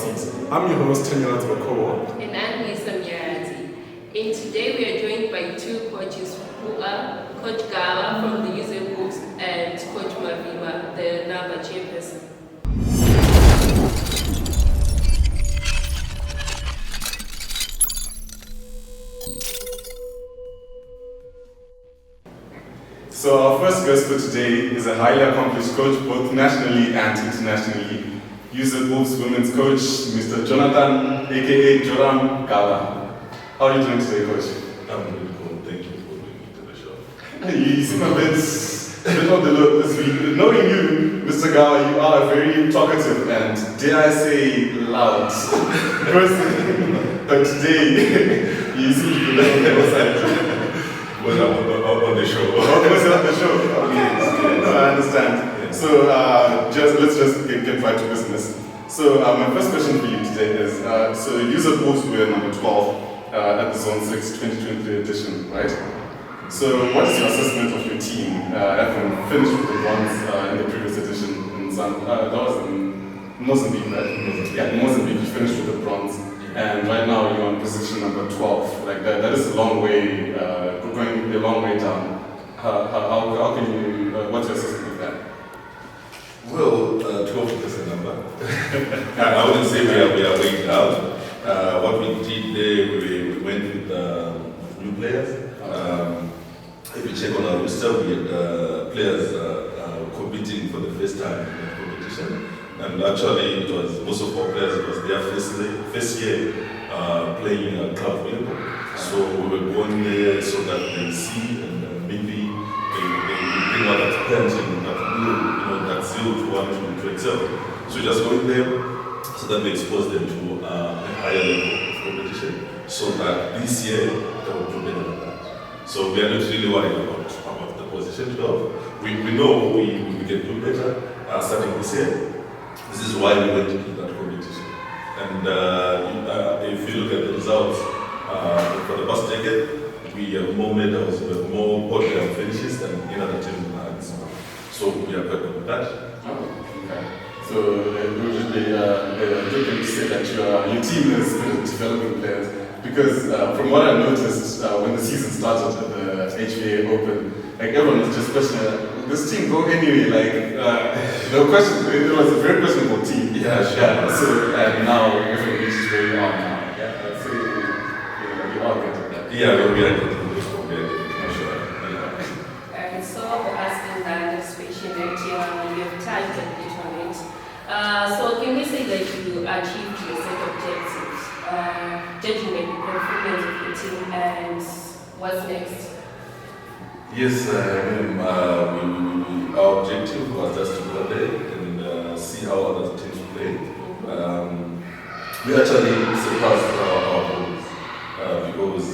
Seat. I'm your host, Munyaradzi. And I'm Munyaradzi. And today we are joined by two coaches who are Coach Gava from the User Books and Coach Mavima, the NABA chairperson. So our first guest for today is a highly accomplished coach both nationally and internationally. User Wolves women's coach, Mr. Jonathan, aka Joram Gava. How are you doing today, coach? I'm really cool. Thank you for bringing me to the show. You seem a bit on the low this week. Knowing you, Mr. Gava, you are very talkative and, dare I say, loud person. But today, you seem to be on the other side. When I'm on the show. Was it on the show? Okay. No, I understand. So let's just get right to business. So my first question for you today is, so User Wolves were number 12 at the Zone 6 2023 edition, right? So what is your assessment of your team having finished with the bronze in the previous edition in that was in Mozambique, right? Yeah, in Mozambique you finished with the bronze. And right now you're on position number 12. Like that is a long way, going a long way down. How can you, what's your assessment of that? Well, 12 is a number. I wouldn't say we are way down. What we did there, we went with new players. If you check on our roster, we had players competing for the first time in the competition. And actually, it was most of our players, it was their first year playing club volleyball. So we were going there so that they see and maybe they bring out that potential, that will, that zeal to want to excel. So we just going there so that we expose them to a higher level of competition, so that this year they will do better than that. So we are not really worried about the position 12. We know we can do better starting this year. This is why we went into that competition. And if you look at the results, for the past decade, we have more medals, we have more podium finishes than in other teams. So we are quite good with that. Oh, okay. So usually good thing to say that your team is good at developing players. Because from what I noticed when the season started at the HVA Open, like everyone was just questioning, this team go anyway, like, no question, it was a very questionable team. Yeah, sure. Yeah, so, and now everything reaches where you are now. Yeah, so you are getting that. Yeah, we are getting this one, we are getting it, sure. Yeah. So for asking that, especially you have touched a bit on it. So can we say that you achieved your set objectives, judging the performance of your team, and what's next? Yes, our objective was just to go there and see how other teams play. We actually surpassed our goals because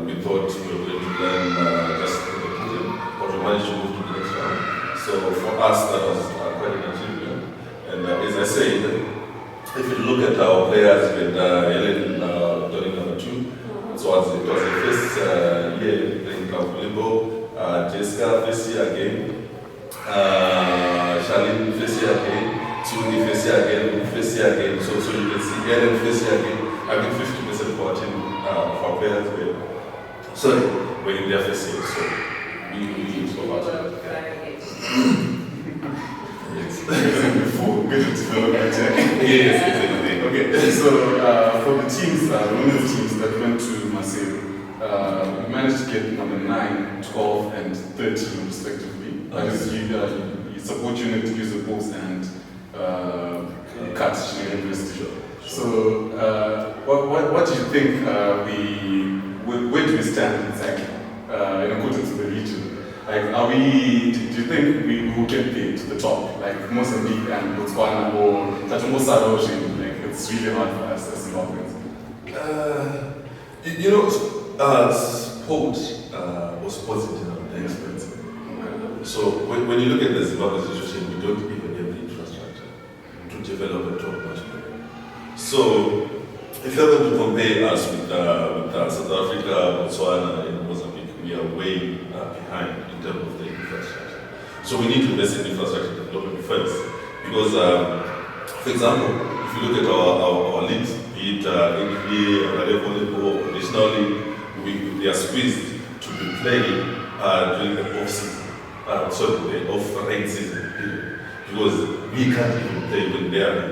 we thought we were going to learn just the podium, but we managed to move to the next round. So for us, that was quite an achievement. And as I said, if you look at our players with Helen turning number 2, so it was the first year playing club volleyball. Jessica first year again. Charlene first year again. Tsugi first year again. First year again. So you can see Helen first year again. I think 50% of our team, of our players were in their first year. So we spoke about that. Yes. Before good at development. Yes, exactly. Okay, so for the teams, women's teams that went to Marseille, we managed to get number 9, 12, and 13 respectively. That is, you support unit, User Books, and CAT University. So, what do you think where do we stand exactly in accordance with the region? Like, do you think we will get there to the top, like Mozambique and Botswana or Tatumbo Ocean? Like, it's really hard for us as Zimbabweans. Sport was positive and expensive. So when you look at the Zimbabwe situation, we don't even have the infrastructure to develop a top-notch player. So if you're going to compare us with South Africa, Botswana, and Mozambique, we are way behind in terms of the infrastructure. So we need to invest in infrastructure development first. Because, for example, if if you look at our leagues, be it NBA, volleyball, traditional league, they are squeezed to be playing during the off-season, the off-rain season period, because we can't even play when they are in.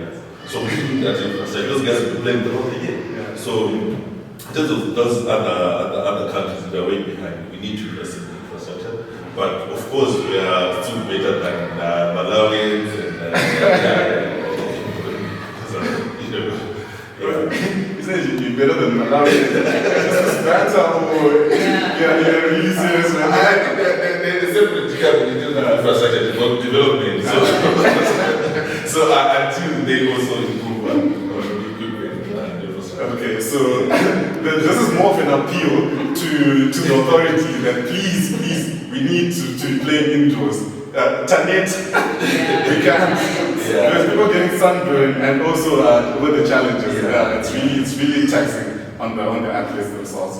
So we do that infrastructure. Those guys will be playing the whole year. Yeah. So in terms of those other countries, we are way behind. We need to invest in infrastructure. But of course, we are still better than Malawians and You said you're better than Malawians. That's how you're really serious. I think they're separate in terms of infrastructure development. So until they also improve on equipment infrastructure. Okay, so this is more of an appeal to the authority that please, we need to play indoors. Tanet, we can't. Because people getting sunburn and also with the challenges, it's really taxing on the athletes themselves.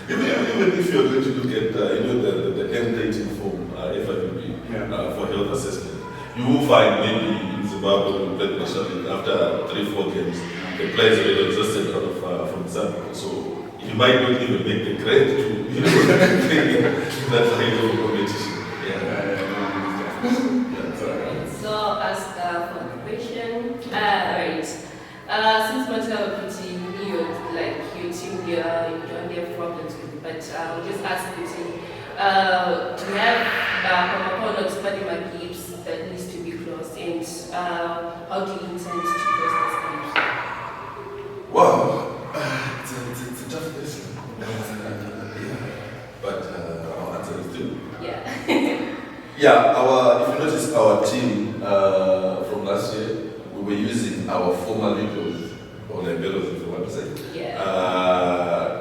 Even if you're going to look at the end rating form FIVB for health assessment, you will find maybe in Zimbabwe we played national league after 3-4 games, the players are exhausted out from Zimbabwe. So you might not even make the grade to that kind of competition. So as for the question, right. Since Montreal are pretty new, like your team here, you don't have problems with it, but I'll just ask you, do you have opponents study my gaps that needs to be closed, and how do you intend to close those gaps? Wow, it's a tough question. But our answer is two. Yeah. If you notice our team from last year, we were using our former liberals, or liberals if you want to say,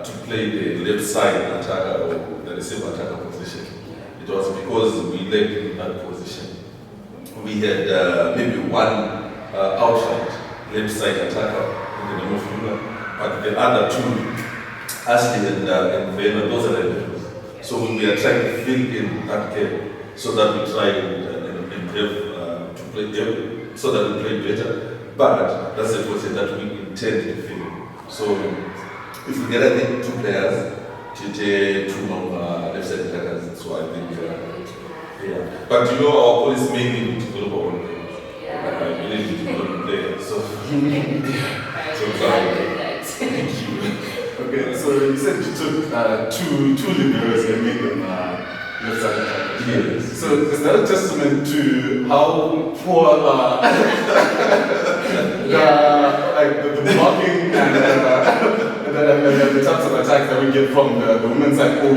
to play the left side attacker or the receiver attacker position. Yeah. It was because we lacked in that position. We had maybe one outright left side attacker in the name of Yuna, but the other two, Ashley and Vienna, those are the liberals. So we are trying to fill in that gap so that we try and have to play them, so that we play better. But that's a position that we intend to fill. So if we get, I think, 2 players, TJ, 2 left side attackers, so I think, But you know, our police mainly need to develop our own players. I really need to develop players. So, thank you. Okay, so you said you took two liberals and made them left side attackers. Yes. So is that a testament to how poor the blocking and the types of attacks that we get from the women's side, or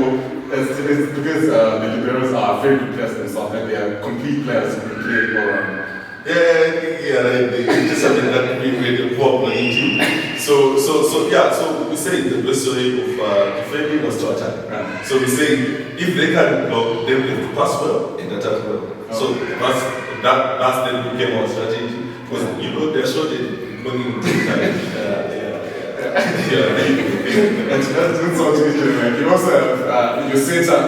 is because the liberals are very good players themselves, like they are complete players who can play all around? It's just something that we had a problem in. So we say the best way of defending was to attack. Right. So we say if they can block, then they have to pass well and attack well. Okay. So that's then became our strategy, because they're short in running That's doing something different. You also have your center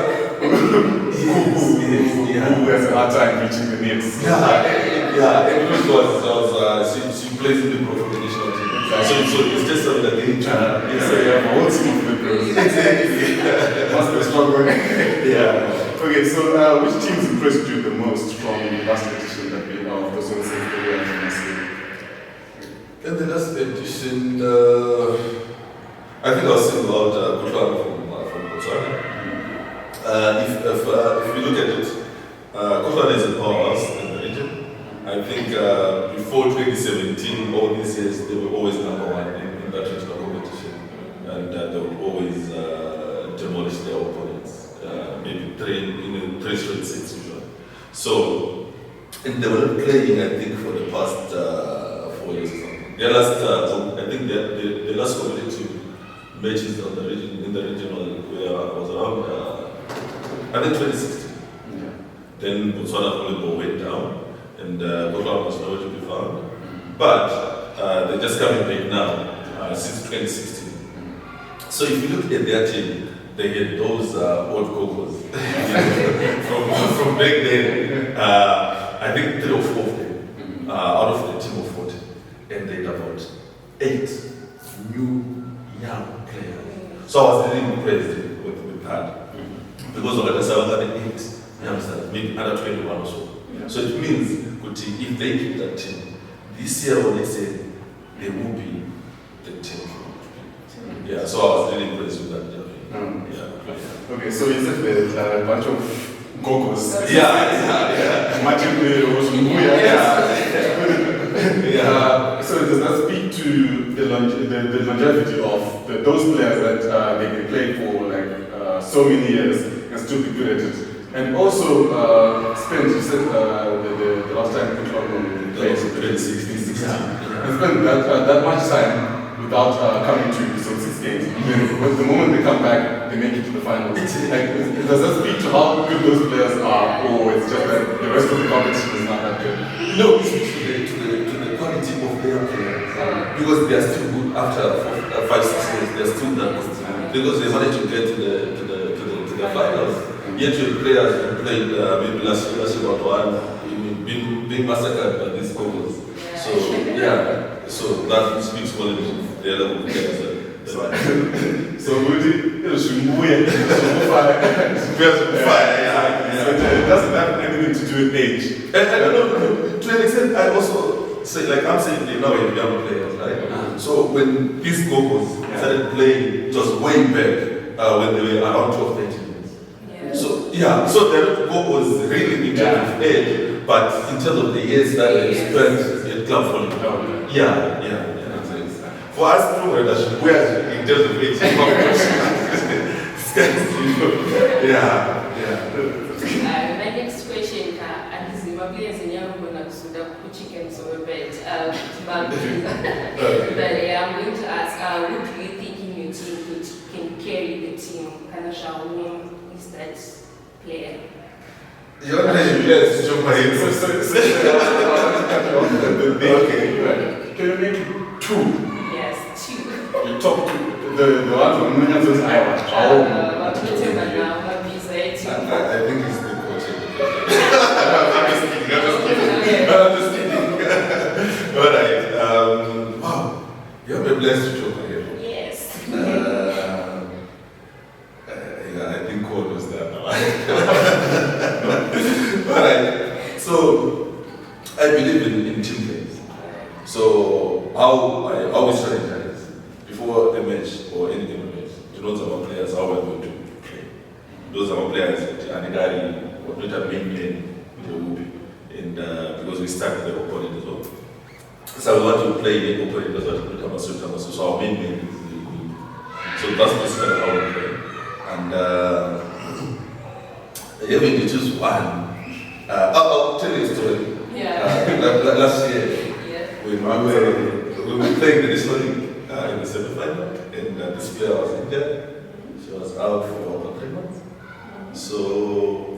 who has a hard time reaching the nets. And she plays in the pro national team. So it's just something that they try. So you have a whole team of liberals. Exactly. Must be struggling. Okay, so which teams impressed you the most from the last edition that we of the Zone Safe Area International? In the last edition, I think I'll single out Kutlana from Botswana. If we look at it, Kutlana is a powerhouse in the region. I think before 2017, all these years, they were always number 1 in that regional competition. And they would always demolish their opponents, maybe 3 straight sets usually. So, and they were not playing, I think, for the past 4 years or something. Their last, I think the last competitive matches in the regional was around, I think 2016. Yeah. Then Botswana volleyball went down, and Botswana was nowhere to be found. But they're just coming back now since 2016. So if you look at their team, they had those old cocos from back then. I think 3 or 4 of them out of the team of 40. and they had about 8 new young players. So I was really impressed with that. Because of the 708 youngsters, maybe under 21 or so. So it means if they keep that team, this year or next year, they will be the team. Yeah, so I was really impressed with that. Yeah. Okay, so is it with a bunch of gogos? Yeah. Imagine so does that speak to the longevity of those players that they played for like so many years and still be good at it? And also, spent, you said the last time Puntland played in 2016, 16, and spent that much time without coming to some 6 games. But the moment they come back, they make it to the finals. Like, does that speak to how good those players are, or it's just that the rest of the competition is not that good? No, it speaks to the quality of their players. Because they are still good after 5, 6 years, they are still that good. Because they managed to get to the finals. Yet your players who played maybe last year about one, being massacred by these goals. So so that speaks volumes of the level of players. So Rudy, fire. So it doesn't have anything to do with age. And I don't know, to an extent, I also say, like I'm saying, they now are young players, right? So when these goals started playing, it was way back when they were around 12, 13. So the goal was really in terms of age, but in terms of the years that they spent at club football. Yeah. For us, we are in terms of age. My next question, and this is probably as a young one, chicken so a bit. But I'm going to ask, who do you think in your team can carry the team? Who is that player? Your name, yes, Okay, can you make 2? Yes, 2. The top 2, the ones on Munyaradzi I think it's the coach. I'm just kidding. Alright, wow, you have a blessed joke here. Yes. I think Cole was there now. Alright, so I believe in team plays. So how I always strategize before a match or any game of match. To know some players how we're going to play. Those are our players that Anigari or not a main lane and because we start with the opponent as well. So we want to play the opponent as well. So our main lane is the so that's basically how we play. And even to choose one, I'll tell you a story. Last year, when we were playing the district in the semi-final, and this player was injured. She was out for about 3 months. So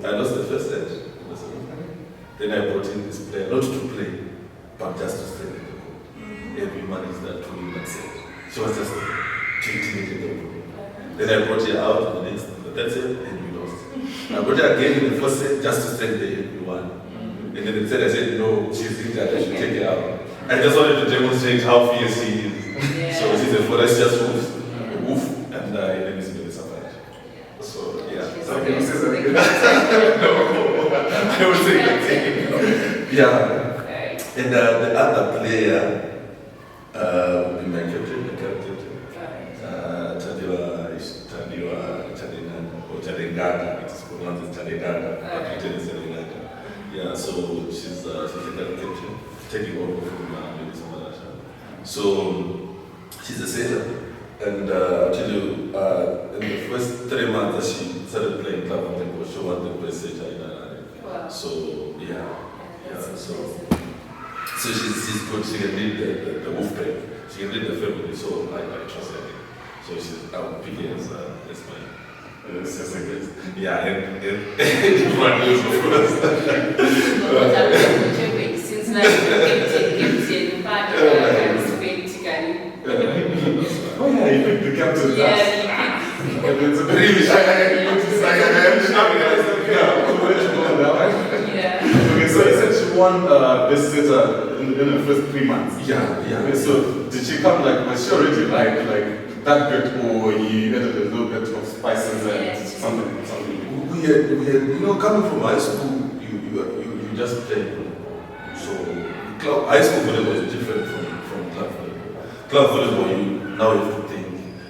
I lost the first set in the semi-final. Then I brought in this player, not to play, but just to stay in the court. And we managed that to win that set. She was just cheating in the court. Then I brought her out in the third set, and we lost. I brought her again in the first set just to stay there, and we won. And then instead I said, no, she's injured, I should take her out. I just wanted to demonstrate how fierce she is. So she's a ferocious wolf, and then it's been survived. So, So can you say something? No, I would say nothing. And the other player would be my captain, Chadengata, it's pronounced Chadengata, but written as Chadengata. So she's the captain, taking over from maybe some other child. So she's a sailor, and I'll tell you, in the first 3 months that she started playing club volleyball, she won the best sailor in Ireland. So so she's good. She can lead the wolf pack. She can lead the family. So I trust her. So she's out picking as my. And one news of course. Since like you the captain. It's a really Okay, so you said she won best setter in the first 3 months. Yeah. So did she come like, was she already like that good, or you added a little bit of spices and something? We had, coming from high school, you just play. So high school volleyball is different from club volleyball. Club volleyball, you now have to think,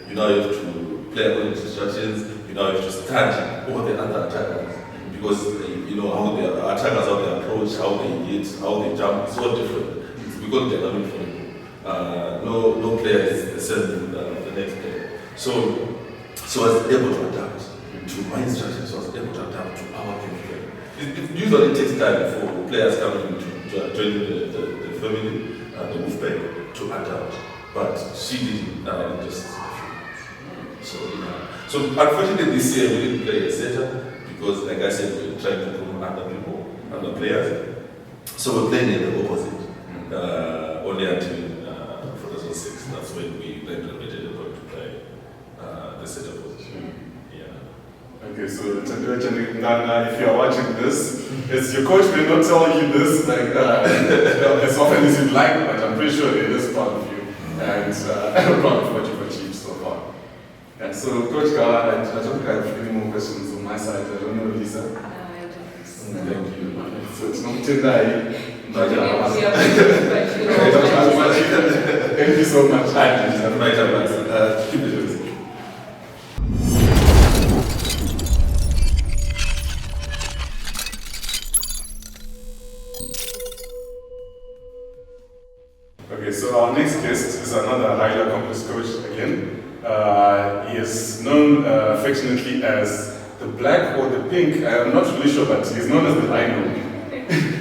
you now have to play according to instructions, you now have to study all the other attackers. Because how the attackers, how they approach, how they hit, how they jump, it's all different. It's because they're coming from no player is the same the next player. So I was able to adapt to my instructions, so I was able to adapt to our game. It usually takes time for players coming to join the family, the movement, to adapt. But she did in just a few months. So unfortunately this year we didn't play a setter because, like I said, we're trying to groom other players. So we're playing in the opposite. Only until 2006, that's when we implemented the to play the setter position. Yeah. Okay, so if you are watching this, your coach may not tell you this as often as you'd like, but I'm pretty sure it is proud of you and I'm proud of what you've achieved so far. And so, Coach Gava, I don't think I have any more questions on my side. I don't know, Lisa. I don't. Thank you. So it's not Tendai. We are Thank you so much. Keep it. Okay, so our next guest is another highly accomplished coach again. He is known affectionately as the black or the pink, I'm not really sure, but he's known as the rhino.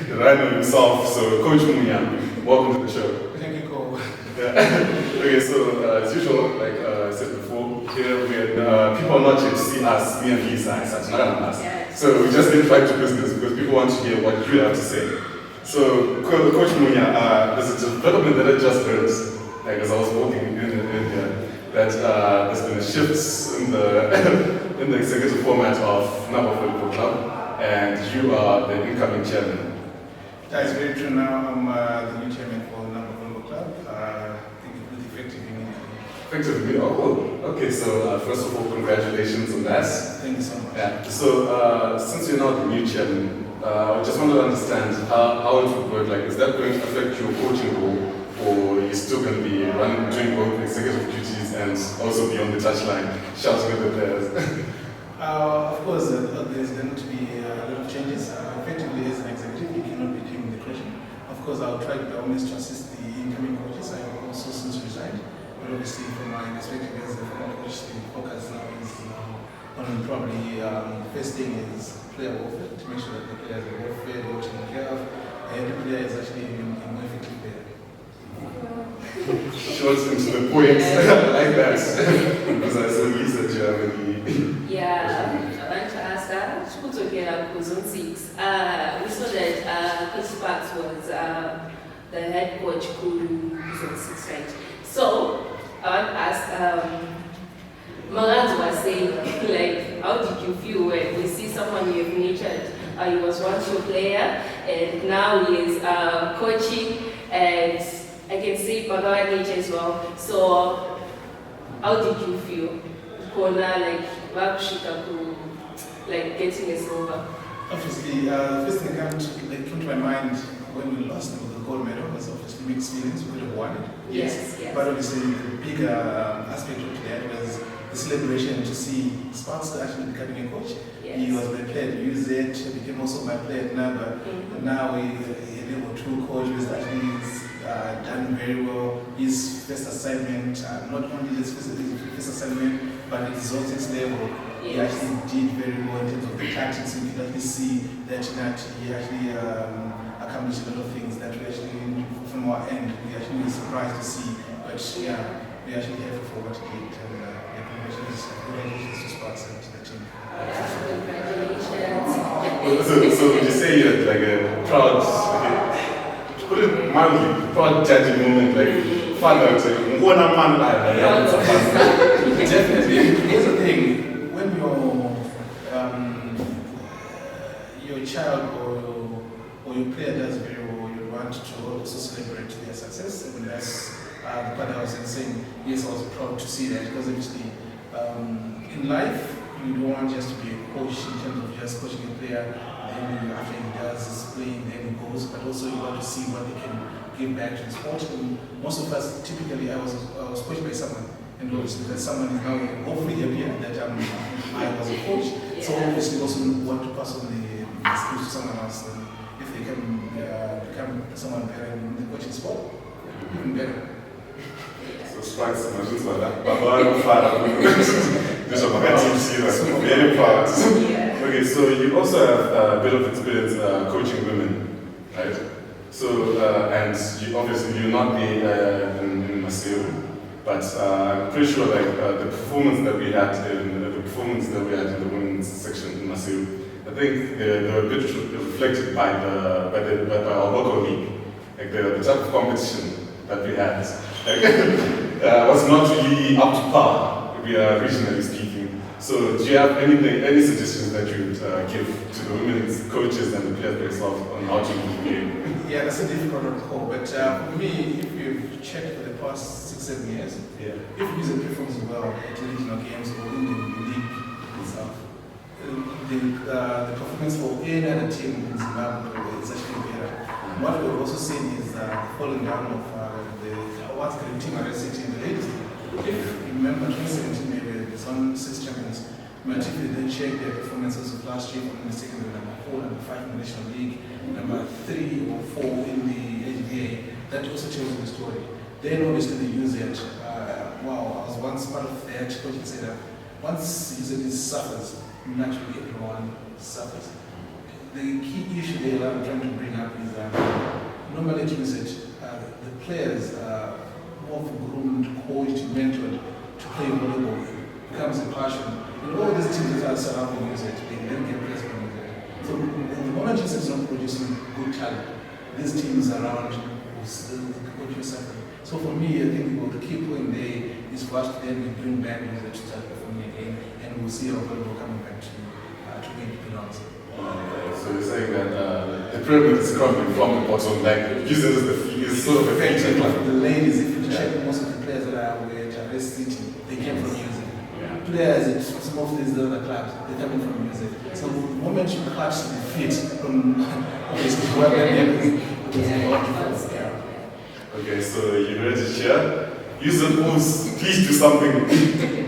The rhino himself. So Coach Munyaradzi, welcome to the show. Thank you, Cole. Okay, so as usual, like I said before, here when people are not yet to see us, me and Lisa, it's not us. Yes. So we just get right to business because people want to hear what you have to say. So Coach Munya, there's a development that I just heard, like as I was walking in here, that there's been a shift in the executive format of Namba Football Club, and you are the incoming chairman. That is very true. Now I'm the new chairman for Namba Football Club. I think it will be effective immediately. Effectively, okay. So first of all, congratulations on that. Thank you so much. Yeah. So since you're now the new chairman, I just want to understand how it would work. Like, is that going to affect your coaching role, or you're still going to be doing both executive duties and also be on the touchline, shouting at the players? Of course, there's going to be a lot of changes. Effectively, as an executive, you cannot be doing the coaching. Of course, I'll try by all means to assist the incoming coaches. I have also since resigned. But obviously, from my perspective as the former coach, the focus now is on probably the first thing is player welfare, to make sure that the players are well fed, well taken care of. Every player is actually a more effective player. Short into the point, like that. Because I saw Lisa, do you have any? Yeah, I want to ask that. Who's okay at Zone 6? We saw that Coach Sparks was the head coach Kuru Zone 6, right? So, I want to ask, Munyaradzi was saying, like, how did you feel when you see someone you have nurtured? He was once your player, and now he is coaching, and I can see Bagawa nature as well. So, how did you feel? Kona, like, like getting a silver? Obviously, the first thing that came to my mind when we lost the gold medal was obviously mixed feelings. We could have won it. Yes. But obviously, the bigger aspect of that was the celebration to see Sparks actually becoming a coach. Yes. He was my player at UZ, became also my player at Namba. And now we a level 2 coach who has actually done very well. His first assignment, not only his first assignment, but at exotics level, he actually did very well in terms of the tactics. You can actually see that he actually accomplished a lot of things that we actually, from our end, we actually were surprised to see. But yeah, we actually happy for what he did. And congratulations to Sparks and to the team. Congratulations. So would you say you had like a proud, to put it mildly, proud judging moment, like father saying, "What a man I am." Definitely. Here's the thing: when your child or your player does very to also celebrate their success. And that's the part I was saying, yes, I was proud to see that, because obviously in life, you don't want just to be a coach in terms of just coaching a player, then after he does his playing, then he goes, but also you want to see what they can give back to the sport. And most of us, typically, I was coached by someone, and obviously that someone is now hopefully happy that I was a coach. So obviously also want to pass on the skills to someone else, and if they can become someone better in the coaching sport, even better. So strike some just like that. But I'm just a very proud. Okay, so you also have a bit of experience coaching women, right? So and you obviously you're not in Maceo, but I'm pretty sure like the performance that we had in the women's section in Maceo, I think they were a bit reflected by our local league, like the type of competition that we had. Was not really up to par, we are regionally speaking. So do you have any suggestions that you would give to the women's coaches and the players themselves on how to improve the game? Yeah, that's a difficult one to call, but for me, if you've checked for the past 6-7 years, if you performs well at regional games or in the league itself, the performance for any other team in Zimbabwe is actually better. What we've also seen is the falling down of what's the team at City in the ladies. If you remember 2017, maybe there's on 6 champions, but if you then check their performances of last year, from the second to number 4, number 5 in the National League, number 3 or 4 in the HBA, that also tells you the story. Then obviously they use it. I was once part of their coaching setup. Once usually suffers, naturally everyone suffers. The key issue there I'm trying to bring up is normally to use it, the players are more groomed, coached, mentored to play volleyball. It becomes a passion. And all these teams that are surrounding use it, they then get players from it. So the moment is not producing good talent, these teams around will still continue suffering. So for me, I think the key point there is for us to then bring back music to start performing again, and we'll see our volleyball coming back to where it belongs. So you're saying that the pyramid is coming from the bottom, like using as is sort of a feature. The ladies, if you check most of the players that are with Arrest City, they came from music. Players at some of these other clubs, they're coming from music. So the moment you catch the feet from obviously whoever they Okay, so you ready to share? Use the moves, please do something.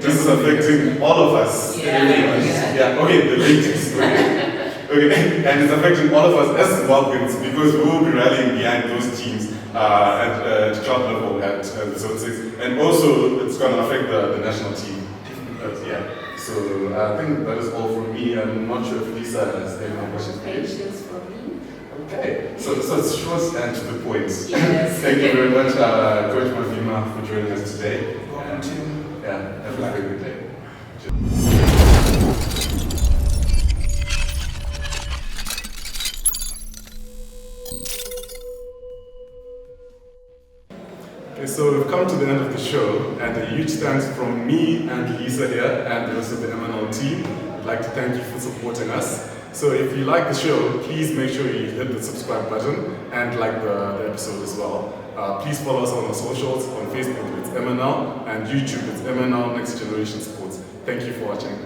This is affecting all of us. Okay, the ladies. Okay, and it's affecting all of us as Zimbabweans because we will be rallying behind those teams at club level at the Zone 6. And also, it's going to affect the national team. So I think that is all from me. I'm not sure if Lisa has any more questions for you. Questions for me? Okay, so it's short and to the point. Yes. Thank you very much, Coach Mavima, for joining us today. Welcome to Have a very good day. Okay, so we've come to the end of the show, and a huge thanks from me and Lisa here, and the rest of the MNL team. I'd like to thank you for supporting us. So if you like the show, please make sure you hit the subscribe button and like the episode as well. Please follow us on our socials. On Facebook, it's MNL, and YouTube, it's MNL Next Generation Sports. Thank you for watching.